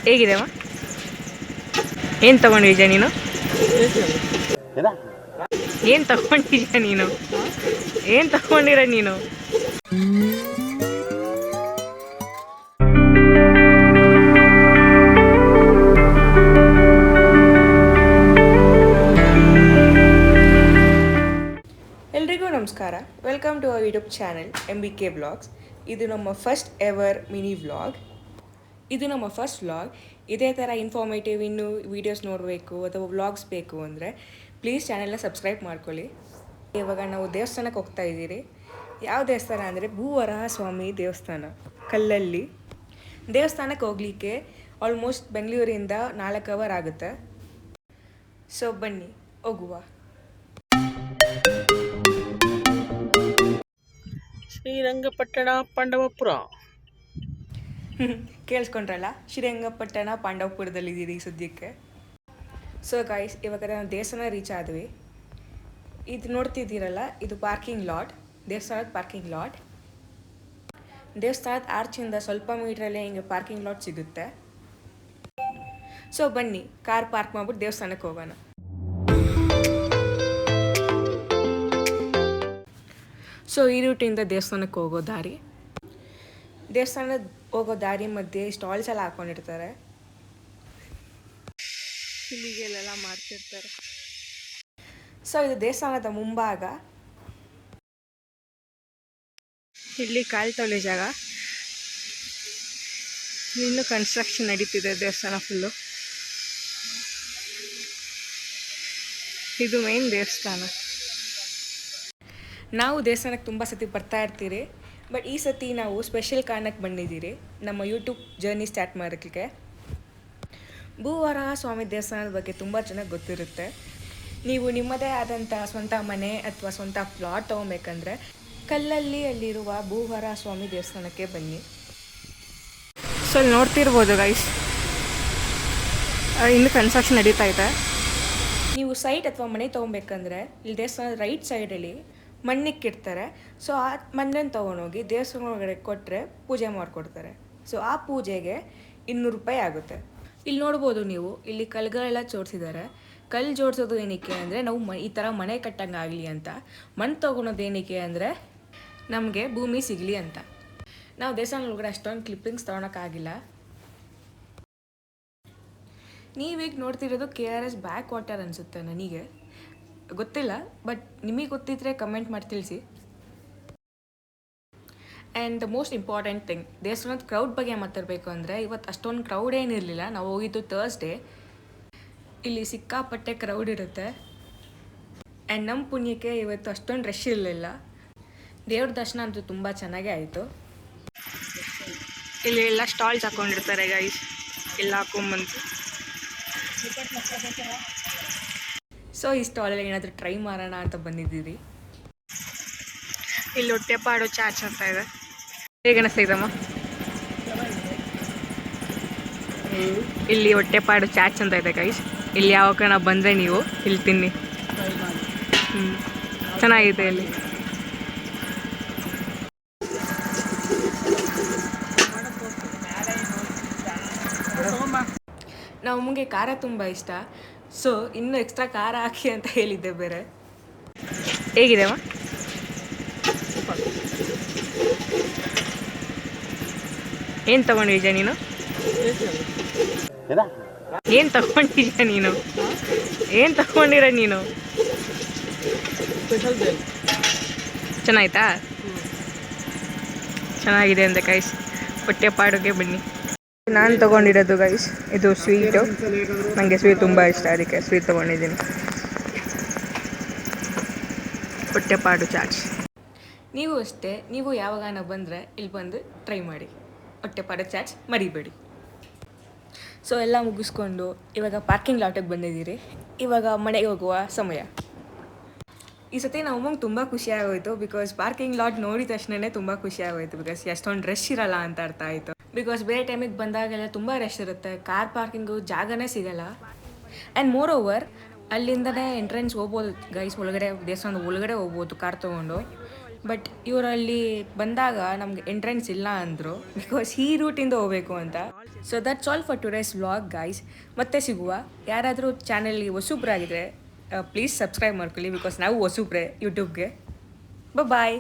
ಹೇಗಿದೆಮ್ಮ? ಏನು ತಗೊಂಡಿದ್ಯಾ ನೀನು? ಏನು ತಗೊಂಡಿದ್ಯಾ ನೀನು? ಏನು ತಗೊಂಡಿರ ನೀನು? ಎಲ್ರಿಗೂ ನಮಸ್ಕಾರ. Welcome to our YouTube channel MBK vlogs. ಇದು ನಮ್ಮ ಫಸ್ಟ್ ಎವರ್ ಮಿನಿ ವ್ಲಾಗ್. ಇದು ನಮ್ಮ ಫಸ್ಟ್ ವ್ಲಾಗ್. ಇದೇ ಥರ ಇನ್ಫಾರ್ಮೇಟಿವ್ ಇನ್ನೂ ವೀಡಿಯೋಸ್ ನೋಡಬೇಕು ಅಥವಾ ವ್ಲಾಗ್ಸ್ ಬೇಕು ಅಂದರೆ ಪ್ಲೀಸ್ ಚಾನೆಲ್ನ ಸಬ್ಸ್ಕ್ರೈಬ್ ಮಾಡ್ಕೊಳ್ಳಿ. ಇವಾಗ ನಾವು ದೇವಸ್ಥಾನಕ್ಕೆ ಹೋಗ್ತಾ ಇದ್ದೀರಿ. ಯಾವ ದೇವಸ್ಥಾನ ಅಂದರೆ ಭೂವರಾಹ ಸ್ವಾಮಿ ದೇವಸ್ಥಾನ, ಕಲ್ಲಲ್ಲಿ. ದೇವಸ್ಥಾನಕ್ಕೆ ಹೋಗಲಿಕ್ಕೆ ಆಲ್ಮೋಸ್ಟ್ ಬೆಂಗಳೂರಿಂದ 4 ಅವರ್ ಆಗುತ್ತೆ. ಸೊ ಬನ್ನಿ ಹೋಗುವ. ಶ್ರೀರಂಗಪಟ್ಟಣ ಪಾಂಡವಪುರ. ಕೇಳಿಸ್ಕೊಂಡ್ರಲ್ಲ, ಶ್ರೀರಂಗಪಟ್ಟಣ ಪಾಂಡವಪುರದಲ್ಲಿದ್ದೀರಿ ಈ ಸದ್ಯಕ್ಕೆ. ಸೊ ಗೈಸ್, ಇವಾಗ ನಾವು ದೇವಸ್ಥಾನ ರೀಚ್ ಆದ್ವಿ. ಇದು ನೋಡ್ತಿದ್ದೀರಲ್ಲ, ಇದು ಪಾರ್ಕಿಂಗ್ ಲಾಟ್, ದೇವಸ್ಥಾನದ ಪಾರ್ಕಿಂಗ್ ಲಾಟ್. ದೇವಸ್ಥಾನದ ಆರ್ಚಿಂದ ಸ್ವಲ್ಪ ಮೀಟ್ರಲ್ಲೇ ಹಿಂಗೆ ಪಾರ್ಕಿಂಗ್ ಲಾಟ್ ಸಿಗುತ್ತೆ. ಸೊ ಬನ್ನಿ, ಕಾರ್ ಪಾರ್ಕ್ ಮಾಡ್ಬಿಟ್ಟು ದೇವಸ್ಥಾನಕ್ಕೆ ಹೋಗೋಣ. ಸೊ ಈ ರೂಟಿಂದ ದೇವಸ್ಥಾನಕ್ಕೆ ಹೋಗೋ ದಾರಿ. ದೇವಸ್ಥಾನದ ಹೋಗೋ ದಾರಿ ಮಧ್ಯೆ ಸ್ಟಾಲ್ಸ್ ಎಲ್ಲ ಹಾಕೊಂಡಿರ್ತಾರೆ. ಇಲ್ಲಿಗೆಲ್ಲ ಮಾಡ್ತಿರ್ತಾರೆ. ಸೊ ಇದು ದೇವಸ್ಥಾನದ ಮುಂಭಾಗ. ಇಲ್ಲಿ ಕಾಲು ತೊಳೆ ಜಾಗ. ಇನ್ನು ಕನ್ಸ್ಟ್ರಕ್ಷನ್ ನಡೀತಿದೆ ದೇವಸ್ಥಾನ ಫುಲ್ಲು. ಇದು ಮೇನ್ ದೇವಸ್ಥಾನ. ನಾವು ದೇವಸ್ಥಾನಕ್ಕೆ ತುಂಬ ಸತಿ ಬರ್ತಾ ಇರ್ತೀರಿ, ಬಟ್ ಈ ಸತಿ ನಾವು ಸ್ಪೆಷಲ್ ಕಾರಣಕ್ಕೆ ಬಂದಿದ್ದೀರಿ ನಮ್ಮ ಯೂಟ್ಯೂಬ್ ಜರ್ನಿ ಸ್ಟಾರ್ಟ್ ಮಾಡೋಕ್ಕೆ. ಭೂವರಾಹ ಸ್ವಾಮಿ ದೇವಸ್ಥಾನದ ಬಗ್ಗೆ ತುಂಬ ಚೆನ್ನಾಗಿ ಗೊತ್ತಿರುತ್ತೆ. ನೀವು ನಿಮ್ಮದೇ ಆದಂಥ ಸ್ವಂತ ಮನೆ ಅಥವಾ ಸ್ವಂತ ಪ್ಲಾಟ್ ತೊಗೊಬೇಕಂದ್ರೆ ಕಲ್ಲಲ್ಲಿ ಅಲ್ಲಿರುವ ಭೂವರಾಹ ಸ್ವಾಮಿ ದೇವಸ್ಥಾನಕ್ಕೆ ಬನ್ನಿ. ಸೊ ಅಲ್ಲಿ ನೋಡ್ತಿರ್ಬೋದು ಗೈಸ್, ಇನ್ನು ಕನ್ಸ್ಟ್ರಕ್ಷನ್ ನಡೀತಾ ಇದೆ. ನೀವು ಸೈಟ್ ಅಥವಾ ಮನೆ ತೊಗೊಬೇಕಂದ್ರೆ ಇಲ್ಲಿ ದೇವಸ್ಥಾನದ ರೈಟ್ ಸೈಡಲ್ಲಿ ಮಣ್ಣಿಕ್ಕಿಡ್ತಾರೆ. ಸೊ ಆ ಮಣ್ಣನ್ನು ತೊಗೊಂಡೋಗಿ ದೇವಸ್ಥಾನ ಒಳಗಡೆ ಕೊಟ್ಟರೆ ಪೂಜೆ ಮಾಡಿಕೊಡ್ತಾರೆ. ಸೊ ಆ ಪೂಜೆಗೆ 200 ರೂಪಾಯಿ ಆಗುತ್ತೆ. ಇಲ್ಲಿ ನೋಡ್ಬೋದು ನೀವು, ಇಲ್ಲಿ ಕಲ್ಗಳೆಲ್ಲ ಜೋಡಿಸಿದ್ದಾರೆ. ಕಲ್ಲು ಜೋಡಿಸೋದು ಏನಕ್ಕೆ ಅಂದರೆ ನಾವು ಈ ಥರ ಮನೆ ಕಟ್ಟಂಗಾಗಲಿ ಅಂತ. ಮಣ್ಣು ತೊಗೊಳೋದು ಏನಕ್ಕೆ ಅಂದರೆ ನಮಗೆ ಭೂಮಿ ಸಿಗಲಿ ಅಂತ. ನಾವು ದೇವಸ್ಥಾನ ಒಳಗಡೆ ಅಷ್ಟೊಂದು ಕ್ಲಿಪ್ಪಿಂಗ್ಸ್ ತೊಗೊಳಕ್ಕಾಗಿಲ್ಲ. ನೀವೀಗ ನೋಡ್ತಿರೋದು KRS ಬ್ಯಾಕ್ ವಾಟರ್ ಅನಿಸುತ್ತೆ, ನನಗೆ ಗೊತ್ತಿಲ್ಲ, ಬಟ್ ನಿಮಗೆ ಗೊತ್ತಿದ್ರೆ ಕಮೆಂಟ್ ಮಾಡಿ ತಿಳಿಸಿ. And the most important thing, ದೇವಸ್ಥಾನದ ಕ್ರೌಡ್ ಬಗ್ಗೆ ಮಾತಾಡಬೇಕು ಅಂದರೆ ಇವತ್ತು ಅಷ್ಟೊಂದು ಕ್ರೌಡ್ ಏನಿರಲಿಲ್ಲ. ನಾವು ಹೋಗಿದ್ದು ಥರ್ಸ್ಡೇ. ಇಲ್ಲಿ ಸಿಕ್ಕಾಪಟ್ಟೆ ಕ್ರೌಡ್ ಇರುತ್ತೆ. ಆ್ಯಂಡ್ ನಮ್ಮ ಪುಣ್ಯಕ್ಕೆ ಇವತ್ತು ಅಷ್ಟೊಂದು ರಶ್ ಇರಲಿಲ್ಲ. ದೇವ್ರ ದರ್ಶನ ಅಂತೂ ತುಂಬ ಚೆನ್ನಾಗೇ ಆಯಿತು. ಇಲ್ಲಿ ಎಲ್ಲ ಸ್ಟಾಲ್ಸ್ ಹಾಕ್ಕೊಂಡಿರ್ತಾರೆ ಗೈಸ್, ಎಲ್ಲ ಹಾಕೊಂಬಂದು. ಸೊ ಈ ಸ್ಟಾಲಲ್ಲಿ ಏನಾದರೂ ಟ್ರೈ ಮಾಡೋಣ ಅಂತ ಬಂದಿದ್ದೀರಿ. ಇಲ್ಲಿ ಹೊಟ್ಟೆಪಾಡು ಚಾಟ್ಸ್ ಅಂತ ಇದೆ. ಹೇಗೆ ಅನಿಸ್ತೈತಮ್ಮ? ಇಲ್ಲಿ ಹೊಟ್ಟೆಪಾಡು ಚಾಟ್ಸ್ ಅಂತ ಇದೆ ಗೈಸ್. ಇಲ್ಲಿ ಯಾವ ಕಣ ಬಂದರೆ ನೀವು ಇಲ್ಲಿ ತಿನ್ನಿ. ಚೆನ್ನಾಗಿದೆ ಇಲ್ಲಿ. ನಮಗೆ ಖಾರ ತುಂಬ ಇಷ್ಟ. ಸೊ ಇನ್ನೂ ಎಕ್ಸ್ಟ್ರಾ ಖಾರ ಹಾಕಿ ಅಂತ ಹೇಳಿದ್ದೆ ಬೇರೆ. ಹೇಗಿದೆಮ್ಮ? ಏನು ತಗೊಂಡಿದ್ಯಾ ನೀನು? ಏನು ತಗೊಂಡಿದ್ಯಾ ನೀನು? ಏನು ತಗೊಂಡಿರ ನೀನು? ಚೆನ್ನಾಯ್ತಾ? ಚೆನ್ನಾಗಿದೆ ಅಂತ ಗೈಸ್. ಹೊಟ್ಟೆಪಾಡುಗೆ ಬನ್ನಿ. ನಾನು ತೊಗೊಂಡಿರೋದು ಗೈಸ್ ಇದು ಸ್ವೀಟು. ನನಗೆ ಸ್ವೀಟ್ ತುಂಬ ಇಷ್ಟ, ಅದಕ್ಕೆ ಸ್ವೀಟ್ ತೊಗೊಂಡಿದ್ದೀನಿ. ಹೊಟ್ಟೆಪಾಡು ಚಾಟ್ಸ್. ನೀವು ಅಷ್ಟೇ, ನೀವು ಯಾವಾಗಾನ ಬಂದರೆ ಇಲ್ಲಿ ಬಂದು ಟ್ರೈ ಮಾಡಿ. ಹೊಟ್ಟೆಪಾಡು ಚಾಟ್ಸ್ ಮರಿಬೇಡಿ. ಸೊ ಎಲ್ಲ ಮುಗಿಸ್ಕೊಂಡು ಇವಾಗ ಪಾರ್ಕಿಂಗ್ ಲಾಟಿಗೆ ಬಂದಿದ್ದೀರಿ. ಇವಾಗ ಮನೆಗೆ ಹೋಗುವ ಸಮಯ. ಈ ಸತಿ ನಮ್ಮ ಅಮ್ಮಂಗೆ ತುಂಬ ಖುಷಿ ಆಗೋಯಿತು. ಬಿಕಾಸ್ ಪಾರ್ಕಿಂಗ್ ಲಾಟ್ ನೋಡಿದ ತಕ್ಷಣವೇ ತುಂಬ ಖುಷಿ ಆಗೋಯಿತು. ಬಿಕಾಸ್ ಎಷ್ಟೊಂದು ರಶ್ ಇರಲ್ಲ ಅಂತ ಅರ್ಥ ಆಯಿತು. ಬಿಕಾಸ್ ಬೇರೆ ಟೈಮಿಗೆ ಬಂದಾಗೆಲ್ಲ ತುಂಬ ರಶ್ ಇರುತ್ತೆ, ಕಾರ್ ಪಾರ್ಕಿಂಗು ಜಾಗನೇ ಸಿಗೋಲ್ಲ. ಆ್ಯಂಡ್ ಮೋರ್ ಓವರ್ ಅಲ್ಲಿಂದನೇ ಎಂಟ್ರೆನ್ಸ್ ಹೋಗ್ಬೋದು ಗೈಸ್, ಒಳಗಡೆ ದೇವಸ್ಥಾನದ ಒಳಗಡೆ ಹೋಗ್ಬೋದು ಕಾರ್ ತೊಗೊಂಡು. ಬಟ್ ಇವರಲ್ಲಿ ಬಂದಾಗ ನಮ್ಗೆ ಎಂಟ್ರೆನ್ಸ್ ಇಲ್ಲ ಅಂದರು ಬಿಕಾಸ್ ಈ ರೂಟಿಂದ ಹೋಗಬೇಕು ಅಂತ. So that's all for today's vlog guys. ಮತ್ತೆ ಸಿಗುವ. ಯಾರಾದರೂ ಚಾನಲ್ಗೆ ಹೊಸಬ್ರಾಗಿದ್ರೆ ಪ್ಲೀಸ್ ಸಬ್ಸ್ಕ್ರೈಬ್ ಮಾಡ್ಕೊಳ್ಳಿ ಬಿಕಾಸ್ ನಾವು ಹೊಸಬ್ರೆ ಯೂಟ್ಯೂಬ್ಗೆ. ಬಾಯ್.